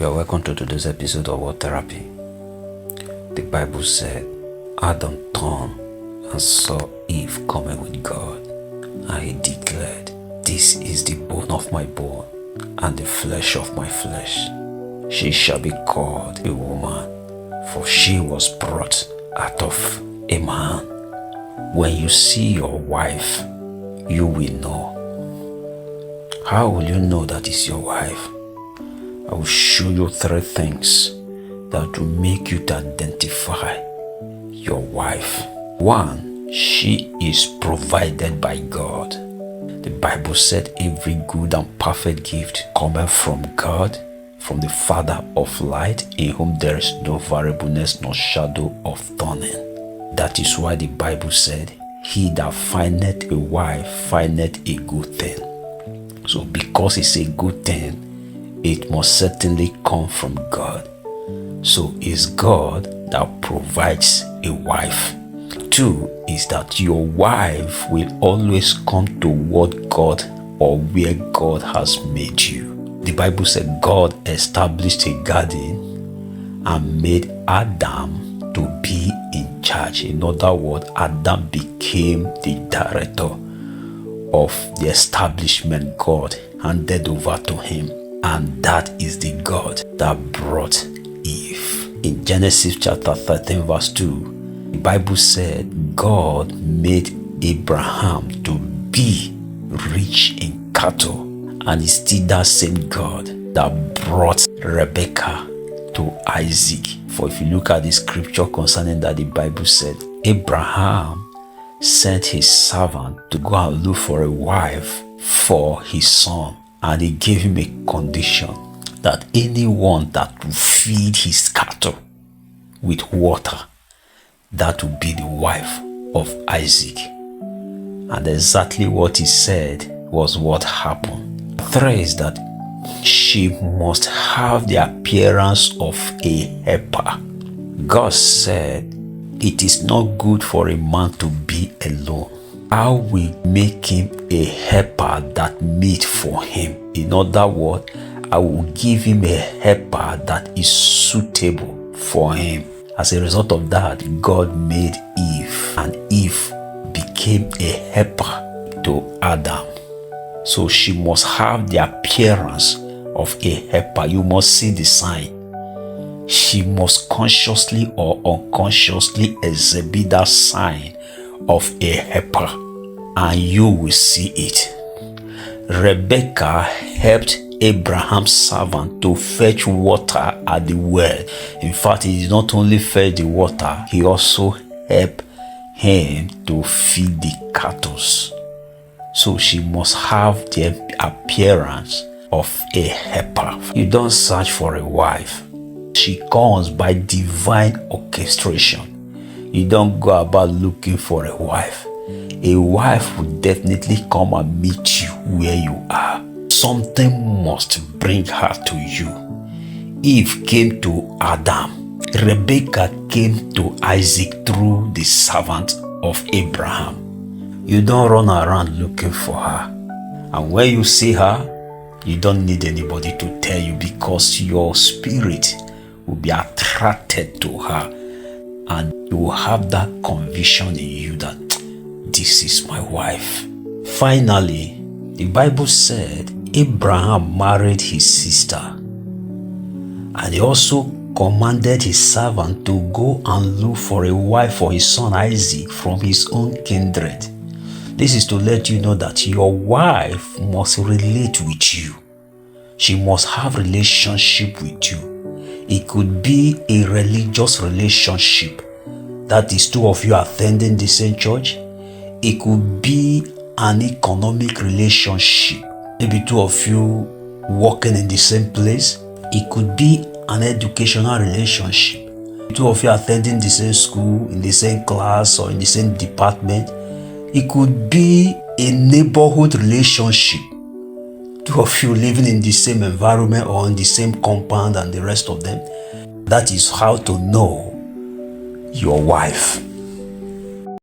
You are welcome to today's episode of Word Therapy. The Bible said, Adam turned and saw Eve coming with God, and he declared, "This is the bone of my bone and the flesh of my flesh. She shall be called a woman, for she was brought out of a man." When you see your wife, you will know. How will you know that is your wife? I will show you 3 things that will make you to identify your wife. 1, she is provided by God. The Bible said every good and perfect gift cometh from God, from the Father of light, in whom there is no variableness nor shadow of turning. That is why the Bible said, "He that findeth a wife findeth a good thing." So because it's a good thing, it must certainly come from God. So it's God that provides a wife. 2 is that your wife will always come to what God or where God has made you. The Bible said God established a garden and made Adam to be in charge. In other words, Adam became the director of the establishment God handed over to him. And that is the God that brought Eve. In Genesis chapter 13 verse 2, the Bible said God made Abraham to be rich in cattle. And it's still that same God that brought Rebekah to Isaac. For if you look at the scripture concerning that, the Bible said Abraham sent his servant to go and look for a wife for his son. And he gave him a condition that anyone that will feed his cattle with water, that will be the wife of Isaac. And exactly what he said was what happened. 3 is that she must have the appearance of a helper. God said, "It is not good for a man to be alone. I will make him a helper that meet for him." In other words, I will give him a helper that is suitable for him. As a result of that, God made Eve, and Eve became a helper to Adam. So she must have the appearance of a helper. You must see the sign. She must consciously or unconsciously exhibit that sign of a helper, and you will see it. Rebekah helped Abraham's servant to fetch water at the well. In fact, he did not only fetch the water, he also helped him to feed the cattle. So she must have the appearance of a helper. You don't search for a wife. She comes by divine orchestration. You don't go about looking for a wife. A wife will definitely come and meet you where you are. Something must bring her to you. Eve came to Adam. Rebekah came to Isaac through the servant of Abraham. You don't run around looking for her. And when you see her, you don't need anybody to tell you, because your spirit will be attracted to her. And you will have that conviction in you that this is my wife. Finally, the Bible said Abraham married his sister, and he also commanded his servant to go and look for a wife for his son Isaac from his own kindred. This is to let you know that your wife must relate with you. She must have relationship with you. It could be a religious relationship, that is 2 of you attending the same church. It could be an economic relationship, maybe 2 of you working in the same place. It could be an educational relationship, 2 of you attending the same school, in the same class, or in the same department. It could be a neighborhood relationship, 2 of you living in the same environment or in the same compound and the rest of them. That is how to know your wife.